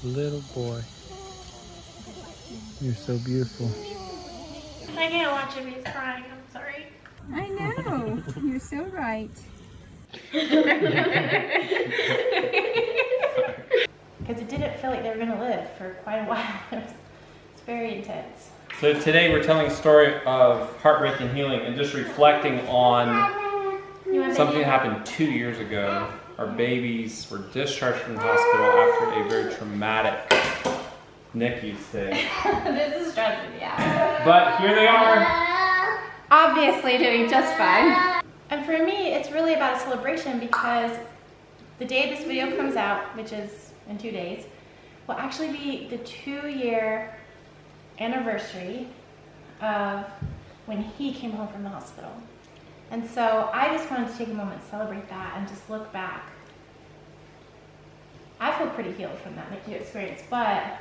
Little boy. You're so beautiful. I can't watch him, he's crying, I'm sorry. I know, you're so right. Because it didn't feel like they were going to live for quite a while. It's very intense. So today we're telling a story of heartbreaking healing and just reflecting on something that happened 2 years ago. Our babies were discharged from the hospital after a very traumatic NICU stay. This is stressing me out. But here they are. Obviously doing just fine. And for me, it's really about a celebration because the day this video comes out, which is in 2 days, will actually be the 2-year anniversary of when he came home from the hospital. And so I just wanted to take a moment to celebrate that and just look back. I feel pretty healed from that NICU experience, but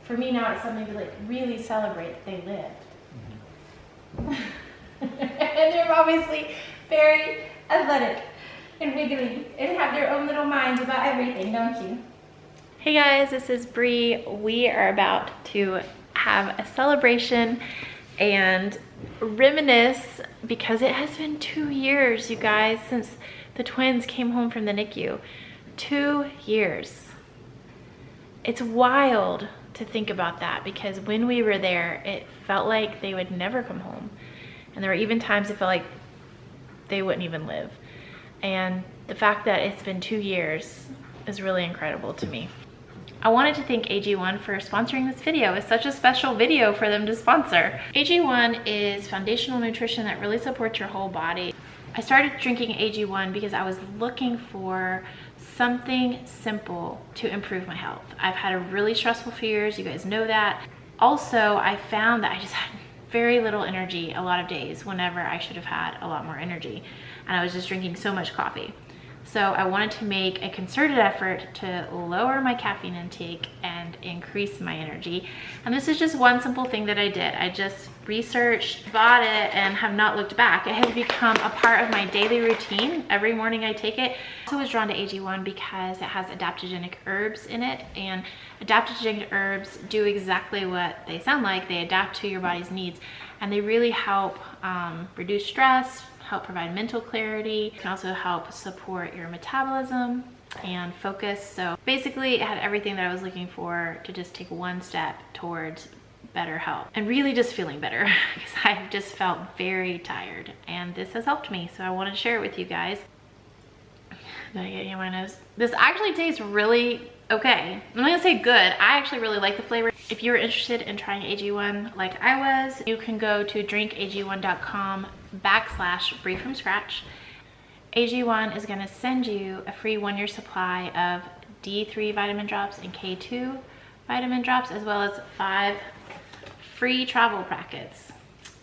for me now it's something to like really celebrate that they lived. And they're obviously very athletic and wiggly and have their own little minds about everything, don't you? Hey guys, this is Bree. We are about to have a celebration and reminisce because it has been 2 years, you guys, since the twins came home from the NICU. 2 years. It's wild to think about that because when we were there, it felt like they would never come home. And there were even times it felt like they wouldn't even live. And the fact that it's been 2 years is really incredible to me. I wanted to thank AG1 for sponsoring this video. It's such a special video for them to sponsor. AG1 is foundational nutrition that really supports your whole body. I started drinking AG1 because I was looking for something simple to improve my health. I've had a really stressful few years, you guys know that. Also, I found that I just had very little energy a lot of days whenever I should have had a lot more energy. And I was just drinking so much coffee. So I wanted to make a concerted effort to lower my caffeine intake and increase my energy. And this is just one simple thing that I did. I just researched, bought it, and have not looked back. It has become a part of my daily routine. Every morning I take it. I was drawn to AG1 because it has adaptogenic herbs in it, and adaptogenic herbs do exactly what they sound like. They adapt to your body's needs, and they really help reduce stress, help provide mental clarity. It can also help support your metabolism and focus. So basically it had everything that I was looking for to just take one step towards better health and really just feeling better because I've just felt very tired and this has helped me. So I want to share it with you guys. Did I get you in my nose? This actually tastes really okay. I'm not gonna say good. I actually really like the flavor. If you're interested in trying AG1 like I was, you can go to drinkag1.com/Bree from scratch. AG1 is gonna send you a free 1-year supply of D3 vitamin drops and K2 vitamin drops, as well as 5 free travel packets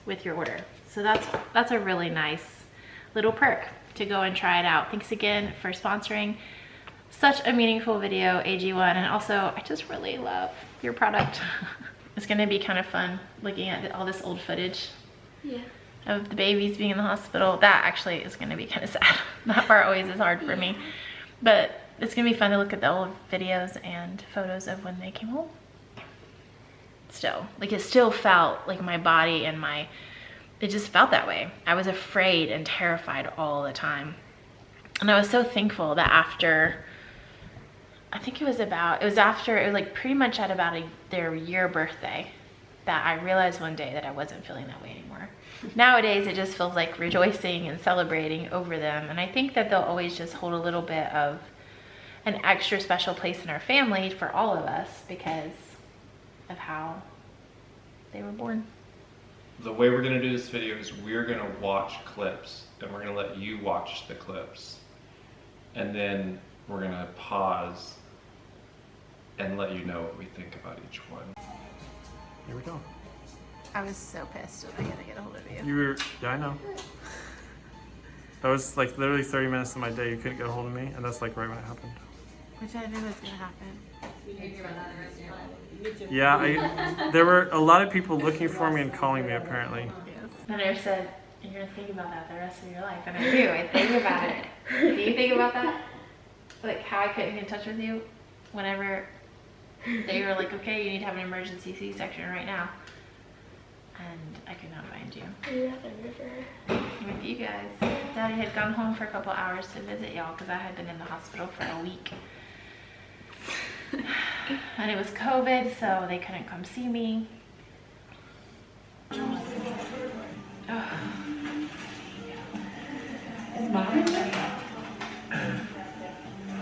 with your order. So that's a really nice little perk to go and try it out. Thanks again for sponsoring such a meaningful video, AG1, and also I just really love your product. It's gonna be kind of fun looking at all this old footage of the babies being in the hospital. That actually is gonna be kind of sad. That part always is hard for me, but it's gonna be fun to look at the old videos and photos of when they came home. Still, like it still felt like my body and it just felt that way. I was afraid and terrified all the time. And I was so thankful that after, I think it was like pretty much at about their year birthday that I realized one day that I wasn't feeling that way anymore. Nowadays, it just feels like rejoicing and celebrating over them. And I think that they'll always just hold a little bit of an extra special place in our family for all of us because of how they were born. The way we're gonna do this video is we're gonna watch clips and we're gonna let you watch the clips. And then we're gonna pause and let you know what we think about each one. Here we go. I was so pissed when I had to get a hold of you. Yeah, I know. That was like literally 30 minutes of my day. You couldn't get a hold of me, and that's like right when it happened. Which I knew was gonna happen. Yeah, there were a lot of people looking for me and calling me apparently. Yes. The nurse said, you're gonna think about that the rest of your life. And I do, I think about it. Do you think about that? Like how I couldn't get in touch with you whenever They were like, okay, you need to have an emergency C-section right now. And I could not find you. With you guys. Daddy had gone home for a couple hours to visit y'all because I had been in the hospital for a week. And it was COVID, so they couldn't come see me. Oh.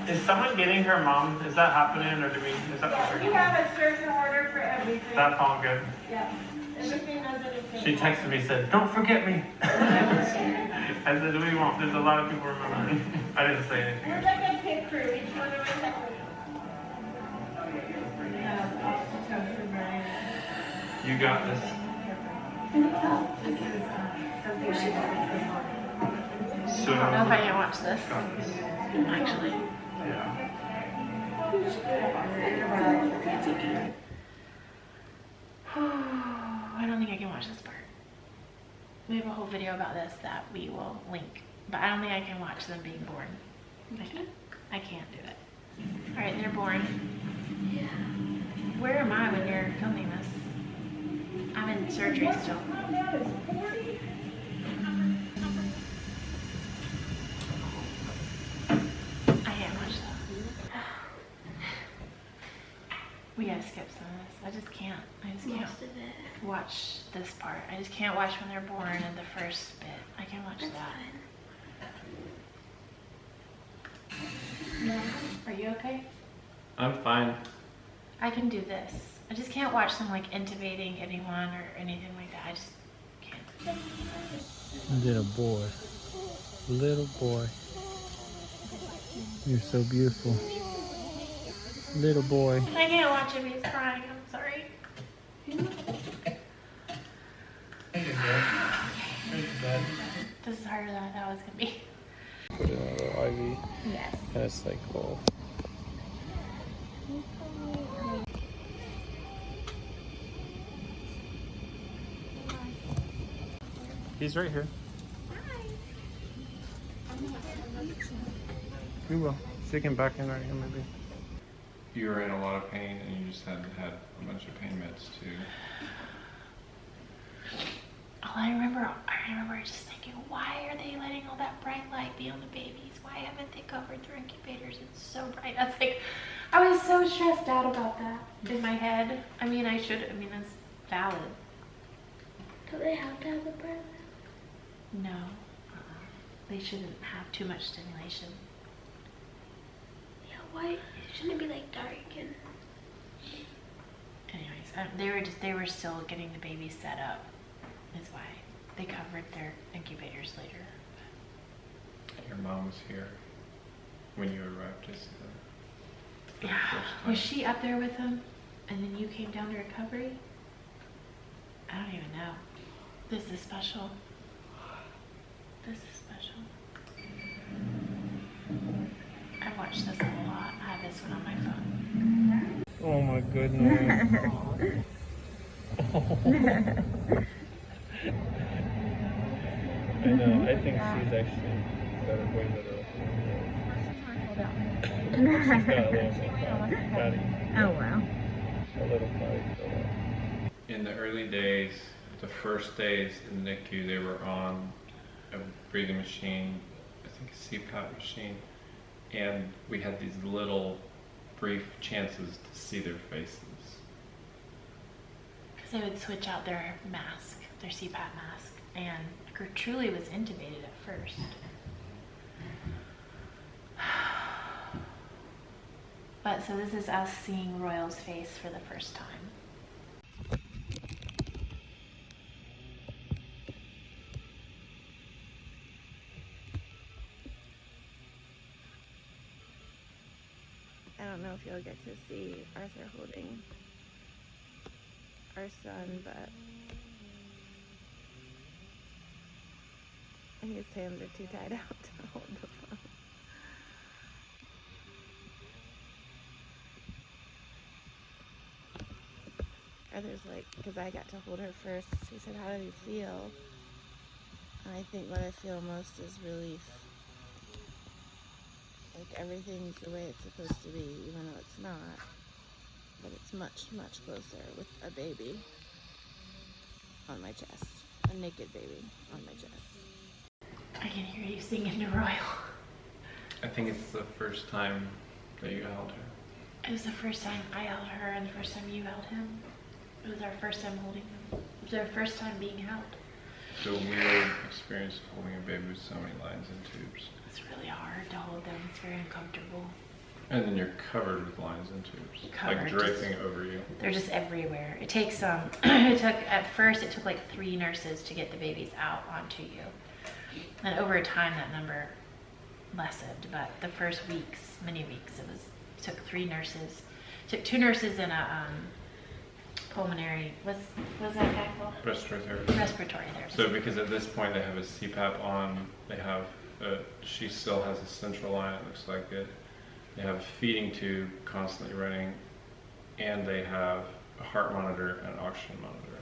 Is someone getting her mom? Is that happening, or is that what You have a certain order for everything. That's all good. Yeah. Everything has a different She texted me, said, "Don't forget me." I said, "We won't." There's a lot of people remembering. I didn't say anything. We're like a pit crew. Each one of us has You got this. So, I don't know if I can watch this. got this. Actually. Yeah. I don't think I can watch this part. We have a whole video about this that we will link, but I don't think I can watch them being born. I can't do it. All right, they're born. Where am I when you're filming this? I'm in surgery still. I can't watch that. We gotta skip some of this. I just can't watch this part. I just can't watch when they're born and the first bit. I can watch that. No. Are you okay? I'm fine. I can do this. I just can't watch them like intubating anyone or anything like that. I just can't. Little boy. Little boy. You're so beautiful. Little boy. I can't watch him. He's crying. I'm sorry. This is harder than I thought it was gonna be. Put in a little IV. Yes. And it's like cool. He's right here. We will. Stick him back in right here, maybe. You were in a lot of pain and you just hadn't had a bunch of pain meds too. I remember just thinking, why are they letting all that bright light be on the babies? Why haven't they covered their incubators? It's so bright. I was so stressed out about that in my head. I mean, that's valid. Do they have to have the bright light? No. They shouldn't have too much stimulation. Yeah, why? Shouldn't it be like dark and... Anyways, they were still getting the babies set up. Is why they covered their incubators later. Your mom was here when you arrived to see them. For the Yeah. first time. Was she up there with them? And then you came down to recovery? I don't even know. This is special. This is special. I watched this a lot. I have this one on my phone. Oh my goodness. I know. I think she's actually better way better. She's got a little fatty. Oh, wow. A little fatty. In the early days, the first days in the NICU, they were on a breathing machine, I think a CPAP machine, and we had these little brief chances to see their faces. Because they would switch out their mask, their CPAP mask, and Truly was intubated at first. But so this is us seeing Royal's face for the first time. I don't know if you'll get to see Arthur holding our son, but his hands are too tied out to hold the phone. Arthur's like, because I got to hold her first, she said, how do you feel? And I think what I feel most is relief. Like everything's the way it's supposed to be, even though it's not. but it's much, much closer with a baby on my chest. A naked baby on my chest. I can hear you singing to Royal. I think it's the first time that you held her. It was the first time I held her and the first time you held him. It was our first time holding him. It was our first time being held. It's a weird experience holding a baby with so many lines and tubes. It's really hard to hold them. It's very uncomfortable. And then you're covered with lines and tubes. Covered, like draping over you. They're just everywhere. It takes at first it took like 3 nurses to get the babies out onto you. And over time that number lessened, but the first weeks, many weeks, it took 3 nurses. It took 2 nurses and a pulmonary, what's that guy called? Respiratory therapy. Respiratory therapy. So because at this point they have a CPAP on, they have, she still has a central line, it looks like it. They have a feeding tube constantly running, and they have a heart monitor and an oxygen monitor.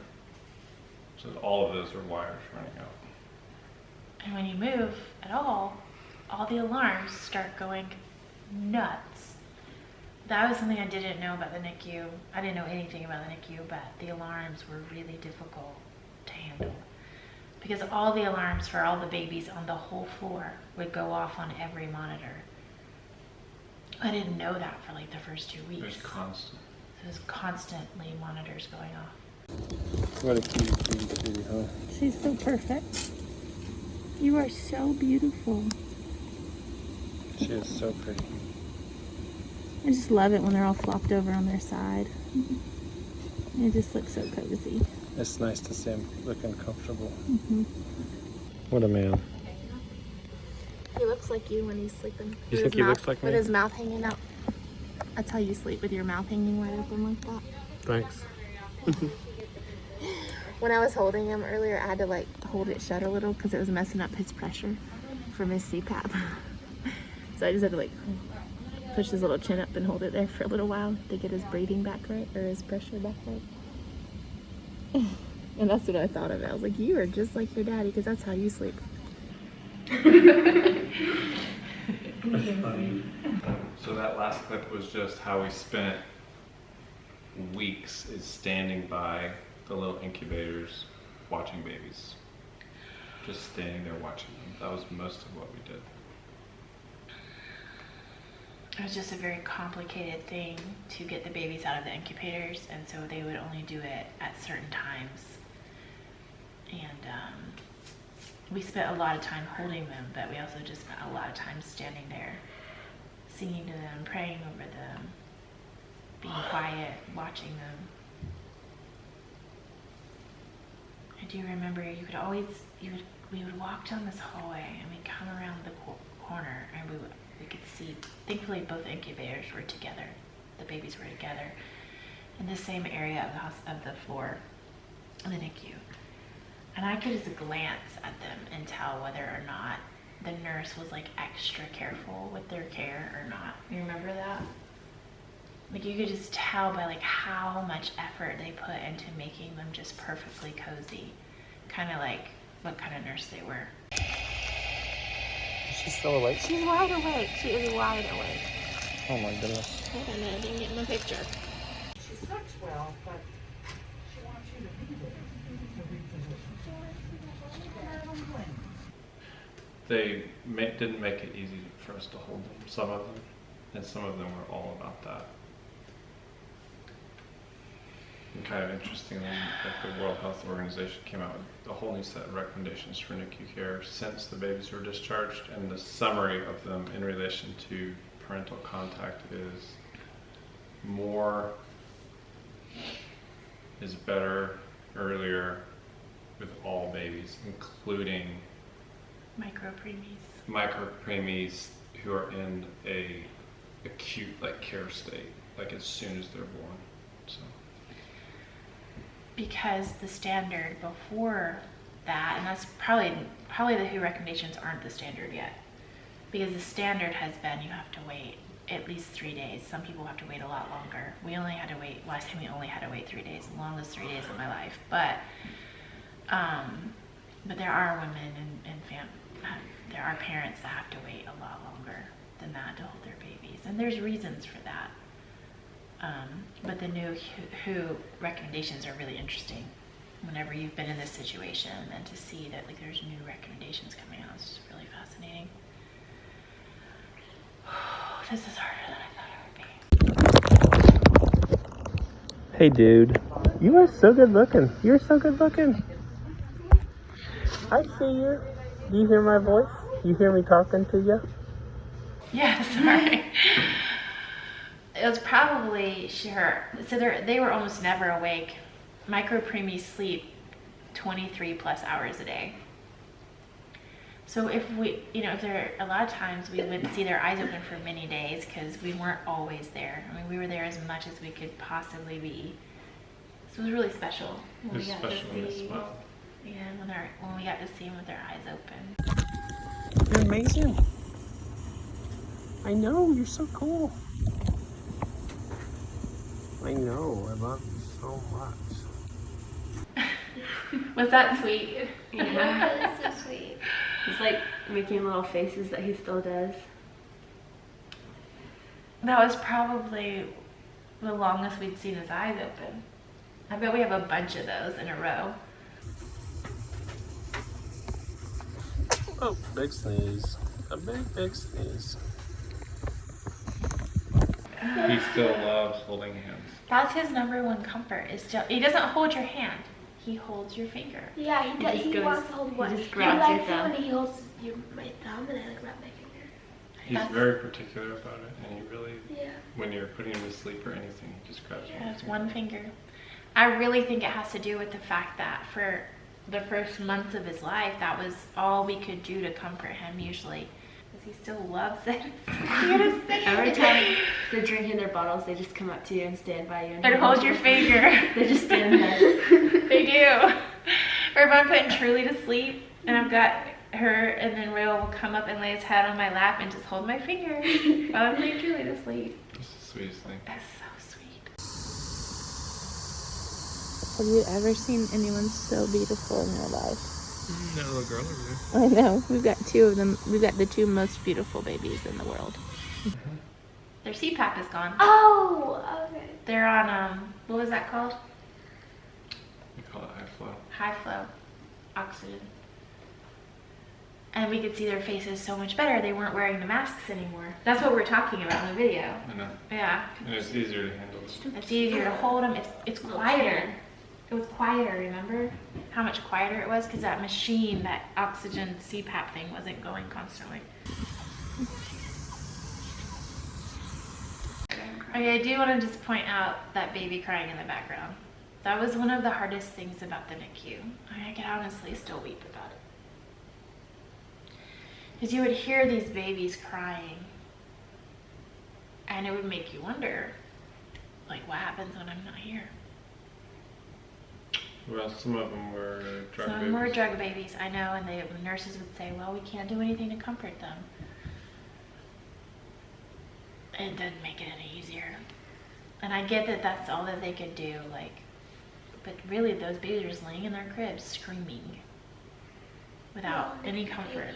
So all of those are wires running out. And when you move at all the alarms start going nuts. That was something I didn't know about the NICU. I didn't know anything about the NICU, but the alarms were really difficult to handle. Because all the alarms for all the babies on the whole floor would go off on every monitor. I didn't know that for like the first 2 weeks. There's constant. So there's constantly monitors going off. What a cutie, huh? She's so perfect. You are so beautiful. She is so pretty. I just love it when they're all flopped over on their side. It just looks so cozy. It's nice to see him looking comfortable. Mm-hmm. What a man. He looks like you when he's sleeping. You think he looks like me? With his mouth hanging out. That's how you sleep, with your mouth hanging wide open like that. Thanks. When I was holding him earlier, I had to like hold it shut a little because it was messing up his pressure from his CPAP. So I just had to like push his little chin up and hold it there for a little while to get his breathing back right, or his pressure back right. And that's what I thought of it. I was like, you are just like your daddy, because that's how you sleep. So that last clip was just how we spent weeks is standing by the little incubators watching babies. Just standing there watching them. That was most of what we did. It was just a very complicated thing to get the babies out of the incubators, and so they would only do it at certain times. And we spent a lot of time holding them, but we also just spent a lot of time standing there, singing to them, praying over them, being quiet, watching them. I do remember we would walk down this hallway and we'd come around the corner and we could see, thankfully both incubators were together, the babies were together in the same area of the house, of the floor in the NICU. And I could just glance at them and tell whether or not the nurse was like extra careful with their care or not. You remember that? Like you could just tell by like how much effort they put into making them just perfectly cozy. Kind of like what kind of nurse they were. She's still awake? She's wide awake. She is wide awake. Oh my goodness. Hold on a minute, I didn't get my picture. She sucks well, but she wants you to be there to reposition. They didn't make it easy for us to hold them, some of them, and some of them were all about that. And kind of interestingly, like the World Health Organization came out with a whole new set of recommendations for NICU care since the babies were discharged, and the summary of them in relation to parental contact is more is better earlier with all babies, including Micro preemies who are in a acute care state, like as soon as they're born. So because the standard before that, and that's probably the WHO recommendations aren't the standard yet, because the standard has been you have to wait at least 3 days. Some people have to wait a lot longer. We only had to wait, last time we only had to wait 3 days, the longest 3 days of my life. But there are women and there are parents that have to wait a lot longer than that to hold their babies, and there's reasons for that. But the new WHO recommendations are really interesting. Whenever you've been in this situation, and to see that like there's new recommendations coming out, it's really fascinating. This is harder than I thought it would be. Hey dude, you are so good looking. You're so good looking. I see you. Do you hear my voice? You hear me talking to you? Yeah, sorry. It was probably sure. So they were almost never awake. Micro preemies sleep 23 plus hours a day. So if we, if there a lot of times we wouldn't see their eyes open for many days because we weren't always there. I mean, we were there as much as we could possibly be. So it was really special. It was special when they smiled. Yeah, when we got to see them with their eyes open. You're amazing. I know, you're so cool. I know, I love you so much. Was that sweet? Yeah, that's so sweet. He's like making little faces that he still does. That was probably the longest we'd seen his eyes open. I bet we have a bunch of those in a row. Oh, big sneeze. A big sneeze. He still loves holding hands. That's his number one comfort. He doesn't hold your hand. He holds your finger. Yeah, he does. He goes- wants to hold he one. just He grabs likes your it thumb. when he holds my thumb and I like grab my finger. He's very particular about it, and he really, Yeah. when you're putting him to sleep or anything, he just grabs Yeah, it's one finger. I really think it has to do with the fact that for the first months of his life, that was all we could do to comfort him usually. Because he still loves it. It's the cutest thing. Every time they're drinking their bottles, they just come up to you and stand by you. And hold your finger. They just stand there. They do. Or if I'm putting Truly to sleep and I've got her, and then Rail will come up and lay his head on my lap and just hold my finger while I'm putting Truly to sleep. That's the sweetest thing. That's so sweet. Have you ever seen anyone so beautiful in your life? That little girl over there. I know. We've got two of them. We've got the two most beautiful babies in the world. Their CPAP is gone. Oh, okay. They're on, what was that called? We call it high flow. High flow oxygen. And we could see their faces so much better. They weren't wearing the masks anymore. That's what we're talking about in the video. I know. Yeah. And it's easier to handle. It's easier to hold them. It's quieter. It was quieter, remember? How much quieter it was? Because that machine, that oxygen CPAP thing wasn't going constantly. Okay, I do want to just point out that baby crying in the background. That was one of the hardest things about the NICU. I could honestly still weep about it. Because you would hear these babies crying, and it would make you wonder, like, what happens when I'm not here? Well, some of them were drug Some babies. were drug babies, I know, and the nurses would say, well, we can't do anything to comfort them. It doesn't make it any easier. And I get that that's all that they could do, like, but really those babies are just laying in their cribs screaming without any comfort.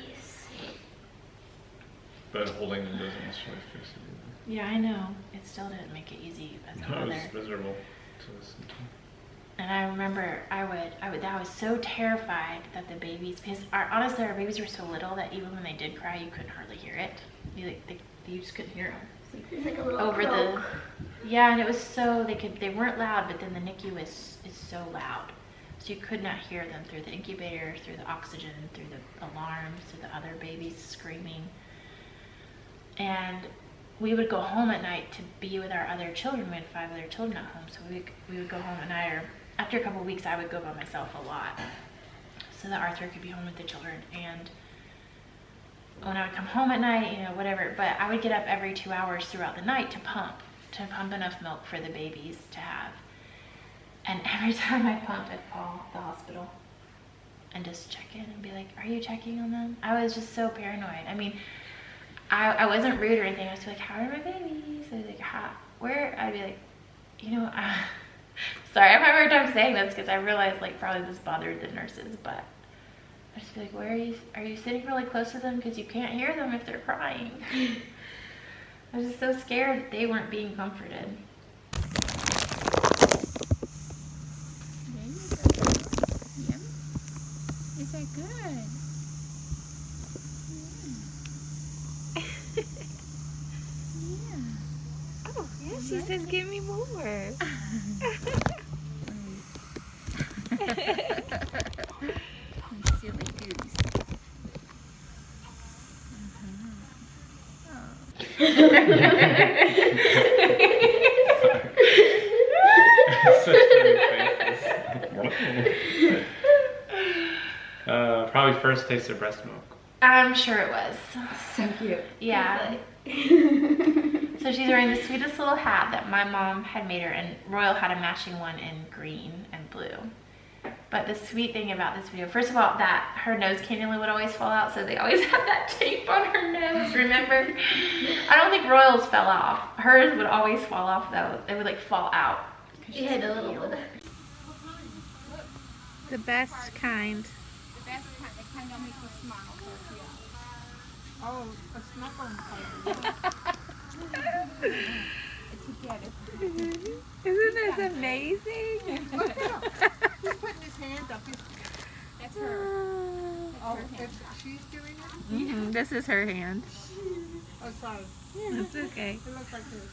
But holding them doesn't necessarily fix it either. Yeah, I know. It still didn't make it easy as a No, it mother. was miserable to listen to. And I remember I was so terrified that the babies, because honestly our babies were so little that even when they did cry, you couldn't hardly hear it. You just couldn't hear them. It's like a little Over croak. yeah, and it was so, they weren't loud, but then the NICU is so loud. So you could not hear them through the incubator, through the oxygen, through the alarms, through the other babies screaming. And we would go home at night to be with our other children. We had 5 other children at home, so we would go home at night, or after a couple of weeks I would go by myself a lot so that Arthur could be home with the children. And when I would come home at night, whatever, but I would get up every 2 hours throughout the night to pump enough milk for the babies to have. And every time I pumped, I'd call the hospital and just check in and be like, are you checking on them? I was just so paranoid. I mean, I wasn't rude or anything. I was like, how are my babies? I was like, where? I'd be like, sorry, I'm having a hard time saying this because I realized like probably this bothered the nurses, but I'd just be like, are you sitting really close to them? Because you can't hear them if they're crying. I was just so scared that they weren't being comforted. says, give me more. Silly goose. Such funny faces. Probably first taste of breast milk. I'm sure it was. So cute. Yeah. So she's wearing the sweetest little hat that my mom had made her, and Royal had a matching one in green and blue. But the sweet thing about this video, first of all, that her nose cannula would always fall out, so they always had that tape on her nose, remember? I don't think Royal's fell off. Hers would always fall off though. They would like fall out. She had a little bit. The best kind. The best kind, the kind that makes you smile. Oh, a snuffle Isn't this amazing? He's putting his hand up. That's her. Oh, she's doing it? This is her hand. Oh, sorry. It's okay. It looks like this.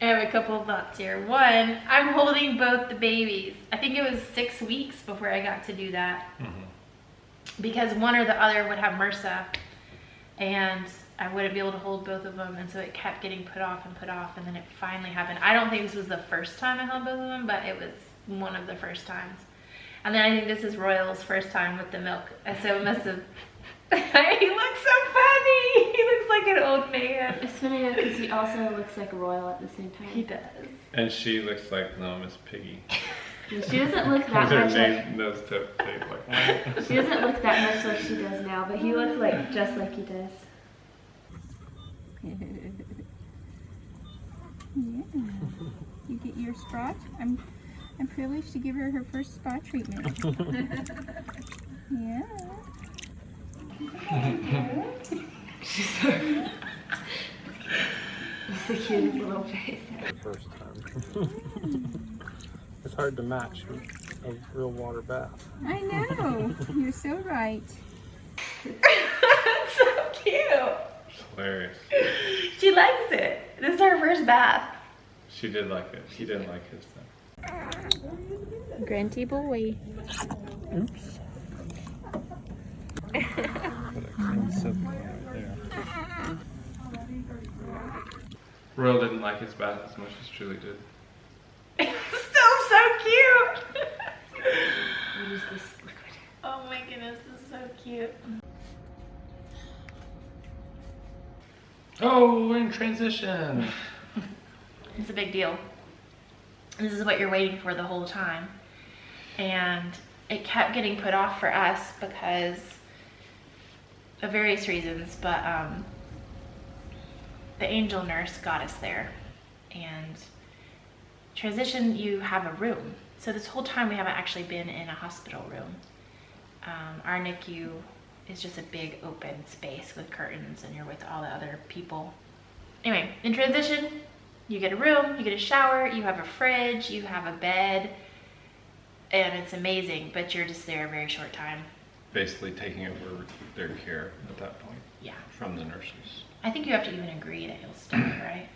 I have a couple of thoughts here. One, I'm holding both the babies. I think it was 6 weeks before I got to do that. Because one or the other would have MRSA, and I wouldn't be able to hold both of them, and so it kept getting put off, and then it finally happened. I don't think this was the first time I held both of them, but it was one of the first times. And then I think this is Royal's first time with the milk, and so it must have. He looks so funny. He looks like an old man. It's funny though because he also looks like Royal at the same time. He does. And she looks like Miss Piggy. She doesn't look that With her much like. nose tip tape like. She doesn't look that much like she does now, but he looks like just like he does. Yeah. You get your spot. I'm privileged to give her her first spa treatment. Yeah. It's the cutest little face. The first time. It's hard to match a real water bath. I know. You're so right. So cute. Hilarious. She likes it. This is her first bath. She did like it. He didn't like his though. Grunty boy. Oops. Put a clean soap there. Royal didn't like his bath as much as Julie did. Still so cute. What is this liquid? Oh my goodness, this is so cute. Oh, we're in transition. It's a big deal. This is what you're waiting for the whole time. And it kept getting put off for us because of various reasons, but the angel nurse got us there. And transition, you have a room. So this whole time we haven't actually been in a hospital room. Our NICU is just a big open space with curtains, and you're with all the other people. Anyway, in transition, you get a room, you get a shower, you have a fridge, you have a bed, and it's amazing, but you're just there a very short time. Basically taking over their care at that point. Yeah. From the nurses. I think you have to even agree that you'll stay, right?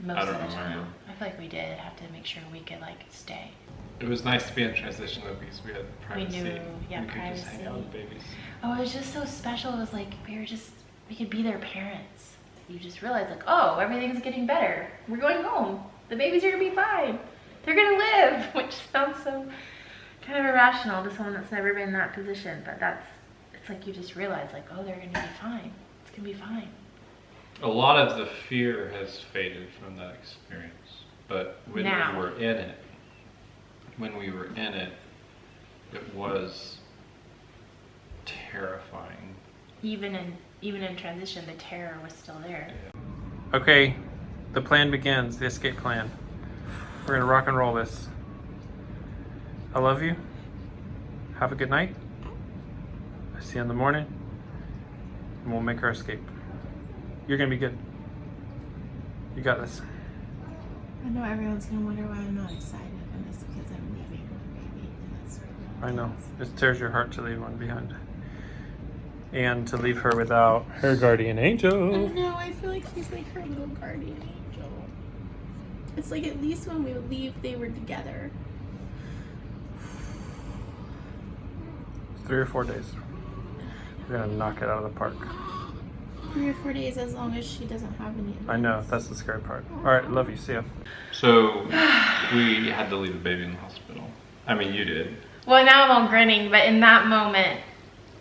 Most I don't of the time. remember. I feel like we did have to make sure we could like stay. It was nice to be in transition though because we had privacy. knew, yeah, we could just hang out with babies. Oh, it was just so special. It was like we could be their parents. You just realize like, oh, everything's getting better. We're going home. The babies are gonna be fine. They're gonna live, which sounds so kind of irrational to someone that's never been in that position, but it's like you just realize like, oh, they're gonna be fine. It's gonna be fine. A lot of the fear has faded from that experience, but when Now. we were in it, it was terrifying. Even in transition, the terror was still there. Okay, the plan begins, the escape plan. We're gonna rock and roll this. I love you. Have a good night. I see you in the morning. And we'll make our escape. You're gonna be good. You got this. I know everyone's gonna wonder why I'm not excited, and it's because I'm leaving my baby. And that's I know. It tears your heart to leave one behind. And to leave her without her guardian angel. I know, I feel like he's like her little guardian angel. It's like at least when we would leave, they were together. 3 or 4 days. We're gonna knock it out of the park. 3 or 4 days, as long as she doesn't have any. I know, that's the scary part. All right, love you, see ya. So we had to leave the baby in the hospital. I mean, you did. Well, now I'm all grinning, but in that moment,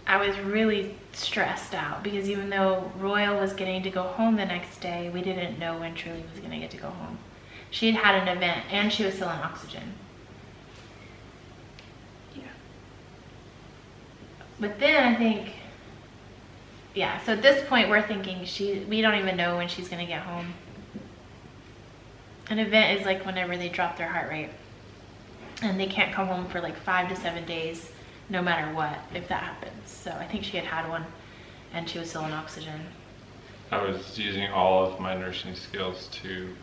I was really stressed out because even though Royal was getting to go home the next day, we didn't know when Truly was going to get to go home. She had had an event and she was still on oxygen. Yeah. But then I think, yeah, so at this point we're thinking we don't even know when she's going to get home. An event is like whenever they drop their heart rate. And they can't come home for like 5 to 7 days, no matter what, if that happens. So I think she had one, and she was still on oxygen. I was using all of my nursing skills to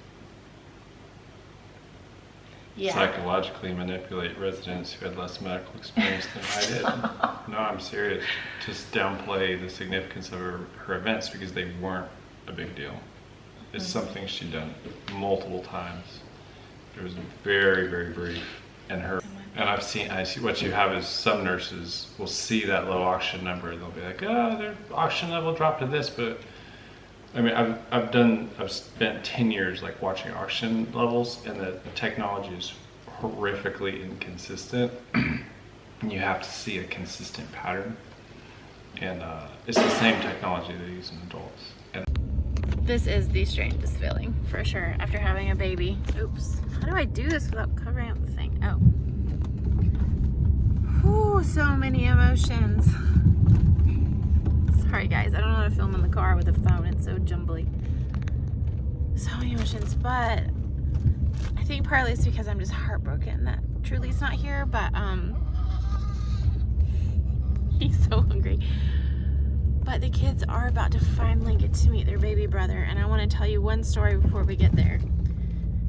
psychologically manipulate residents who had less medical experience than I did. No, I'm serious. Just downplay the significance of her events because they weren't a big deal. It's something she'd done multiple times. It was very, very brief. And I see what you have is some nurses will see that low oxygen number and they'll be like, oh, their oxygen level dropped to this, but I mean, I've spent 10 years like watching oxygen levels, and the technology is horrifically inconsistent. And you have to see a consistent pattern, and it's the same technology they use in adults. And This is the strangest feeling, for sure, after having a baby. Oops. How do I do this without covering up the thing? Oh. Whew, so many emotions. Sorry guys, I don't know how to film in the car with a phone. It's so jumbly. So many emotions, but I think partly it's because I'm just heartbroken that Truly's not here, but he's so hungry. But the kids are about to finally get to meet their baby brother, and I want to tell you one story before we get there.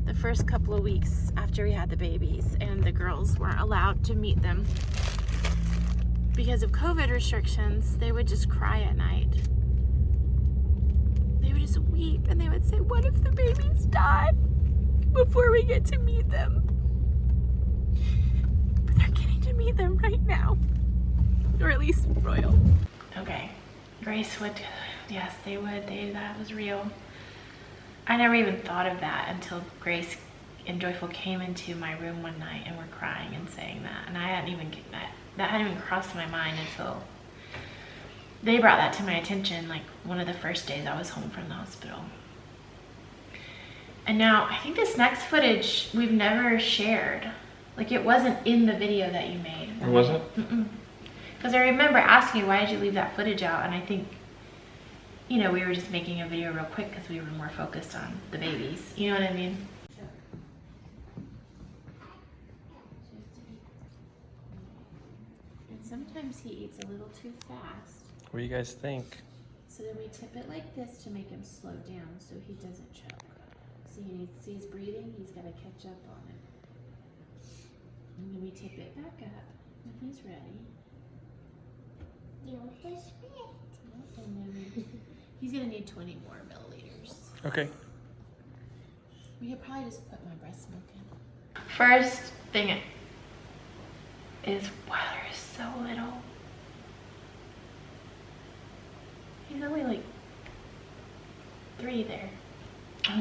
The first couple of weeks after we had the babies, and the girls weren't allowed to meet them because of COVID restrictions, they would just cry at night. They would just weep, and they would say, what if the babies die before we get to meet them? But they're getting to meet them right now, or at least Royal. Okay. Grace would, yes, they would. That was real. I never even thought of that until Grace and Joyful came into my room one night and were crying and saying that. And that hadn't even crossed my mind until they brought that to my attention, like one of the first days I was home from the hospital. And now, I think this next footage we've never shared. Like, it wasn't in the video that you made. It wasn't? Mm-mm. Because I remember asking you, why did you leave that footage out? And I think, we were just making a video real quick because we were more focused on the babies. You know what I mean? And sometimes he eats a little too fast. What do you guys think? So then we tip it like this to make him slow down so he doesn't choke. See, he's breathing, he's got to catch up on it. And then we tip it back up when he's ready. And then he's gonna need 20 more milliliters. Okay. We could probably just put my breast milk in. First thing is Wilder is so little. He's only like 3 there.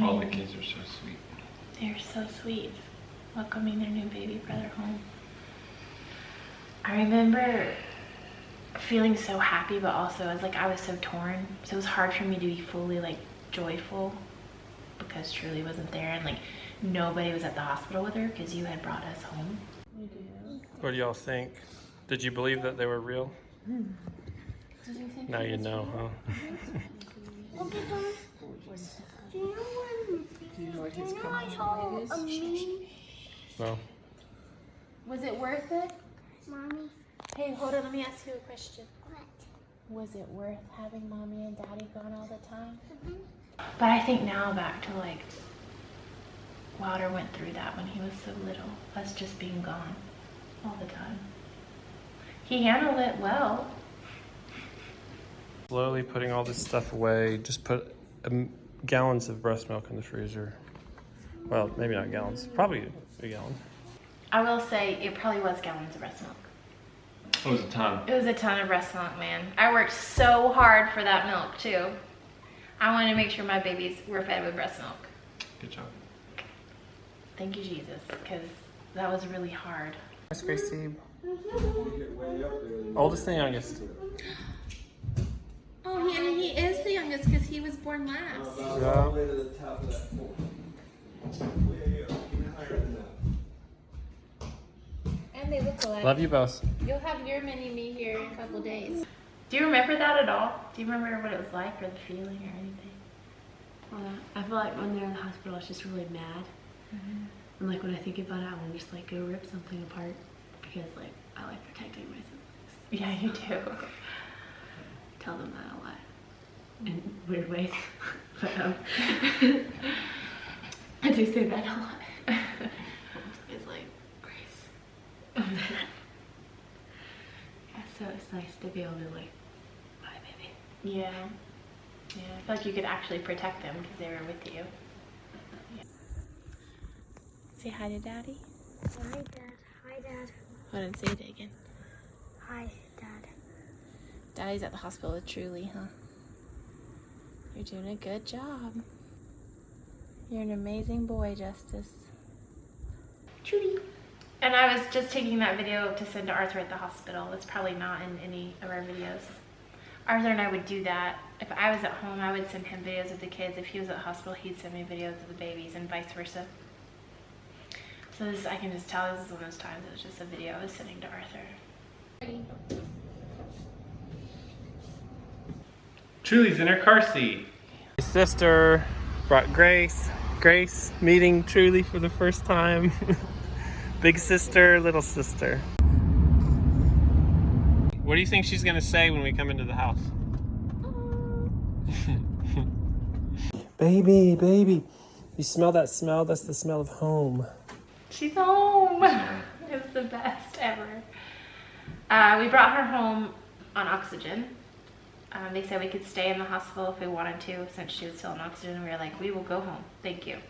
All the kids are so sweet. They're so sweet, welcoming their new baby brother home. I remember feeling so happy, but also I was so torn. So it was hard for me to be fully joyful because Truly wasn't there, and nobody was at the hospital with her because you had brought us home. We do. What do y'all think? Did you believe that they were real? Did you think Now you know, huh? Do you know what his comment is? Well, Was it worth it? Mommy. Hey, hold on, let me ask you a question. What? Was it worth having Mommy and Daddy gone all the time? But I think now back to Wilder went through that when he was so little. Us just being gone all the time. He handled it well. slowly putting all this stuff away. Just put gallons of breast milk in the freezer. Well, maybe not gallons. Probably a gallon. I will say it probably was gallons of breast milk. It was a ton. It was a ton of breast milk, man. I worked so hard for that milk too. I wanted to make sure my babies were fed with breast milk. Good job. Thank you, Jesus, because that was really hard. That's Gracie. Oldest and youngest. Oh, and he is the youngest because he was born last. Yeah. And they look alike. Love you both. You'll have your mini-me here in a couple days. Do you remember that at all? Do you remember what it was like or the feeling or anything? I feel like when they're in the hospital, I was just really mad. And like when I think about it, I want to just like go rip something apart because like I like protecting my siblings. Yeah, you do. Tell them that a lot in weird ways. But I do say that a lot. It's like Grace. Yeah, so it's nice to be able to like, bye baby. Yeah. Yeah, I feel like you could actually protect them because they were with you. Yeah. Say hi to Daddy. Hi, Dad. Hi, Dad. Hold on, say it again. Hi, Dad. Daddy's at the hospital with Truly, huh? You're doing a good job. You're an amazing boy, Justice. Truly. And I was just taking that video to send to Arthur at the hospital. It's probably not in any of our videos. Arthur and I would do that. If I was at home, I would send him videos of the kids. If he was at the hospital, he'd send me videos of the babies and vice versa. So this, I can just tell this is one of those times it was just a video I was sending to Arthur. Truly's in her car seat. My sister brought Grace. Grace meeting Truly for the first time. Big sister, little sister. What do you think she's gonna say when we come into the house? Baby, baby. You smell that smell? That's the smell of home. She's home. It was the best ever. We brought her home on oxygen. They said we could stay in the hospital if we wanted to since she was still on oxygen. We were like, we will go home. Thank you.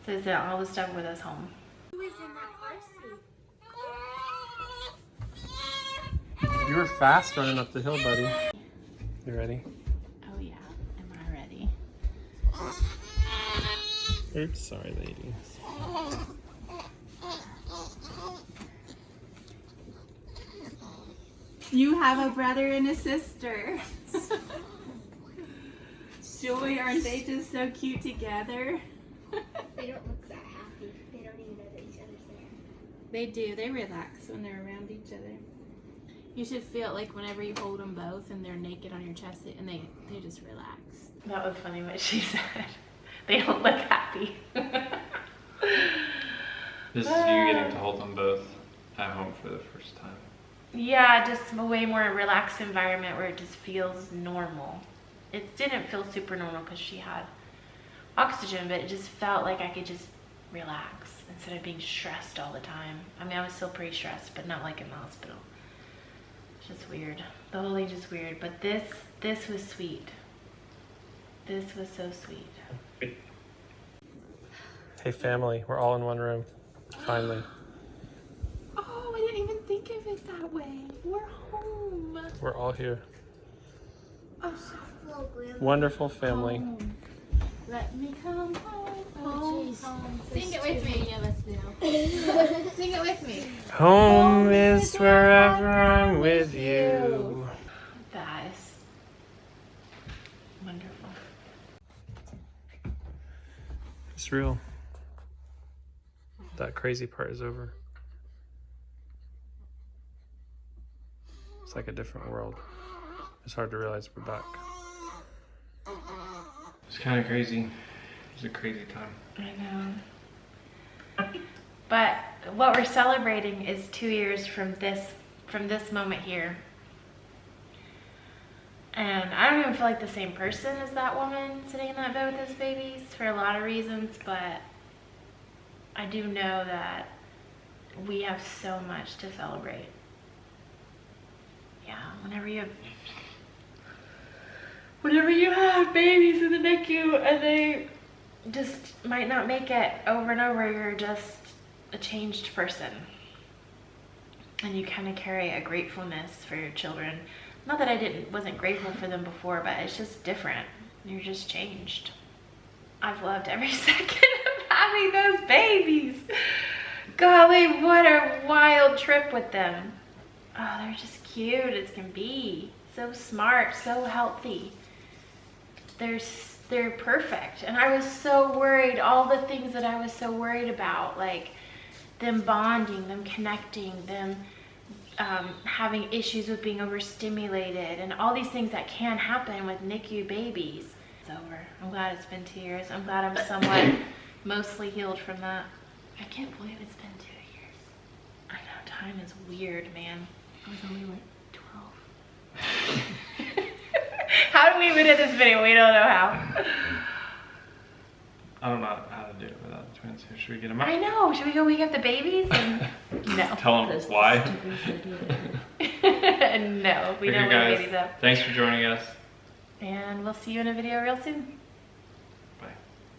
So they sent all the stuff with us home. Who is in that car seat? You were fast running up the hill, buddy. You ready? Oh yeah, am I ready? Oops, sorry, lady. You have a brother and a sister. Joy, aren't they just so cute together? They don't look that happy. They don't even know that each other's there. They do. They relax when they're around each other. You should feel it like whenever you hold them both and they're naked on your chest and they just relax. That was funny what she said. They don't look happy. This is you getting to hold them both at home for the first time. Yeah, just a way more relaxed environment where it just feels normal. It didn't feel super normal because she had oxygen, but it just felt like I could just relax instead of being stressed all the time. I mean, I was still pretty stressed, but not like in the hospital. It's just weird. The whole thing's just weird, but this was sweet. This was so sweet. Hey family, we're all in one room. Finally. Oh, I didn't even think of it that way. We're home. We're all here. Oh, Little grandma. Wonderful family. home. Let me come home. Oh, jeez. Sing it with me. Of us now. Sing it with me. Home is wherever I'm with you. That is wonderful. It's real. That crazy part is over. It's like a different world. It's hard to realize we're back. It's kind of crazy. It was a crazy time. I know. But what we're celebrating is 2 years from this moment here. And I don't even feel like the same person as that woman sitting in that bed with those babies for a lot of reasons, but I do know that we have so much to celebrate. Yeah, whenever you have babies in the NICU and just might not make it over and over. You're just a changed person. And you kind of carry a gratefulness for your children. Not that I wasn't grateful for them before, but it's just different. You're just changed. I've loved every second of having those babies. Golly, what a wild trip with them. Oh, they're just cute as can be. So smart, so healthy. They're perfect. And I was so worried, all the things that I was so worried about, like them bonding, them connecting, them having issues with being overstimulated, and all these things that can happen with NICU babies. It's over. I'm glad it's been 2 years. I'm glad I'm somewhat mostly healed from that. I can't believe it's been 2 years. I know, time is weird, man. I was only like 12. How do we even hit this video? We don't know how. I don't know how to do it without the twins here. Should we get them up? I know. Should we go wake up the babies? And... No. Tell them why. No, we don't Okay, wake guys, babies up. thanks for joining us. And we'll see you in a video real soon.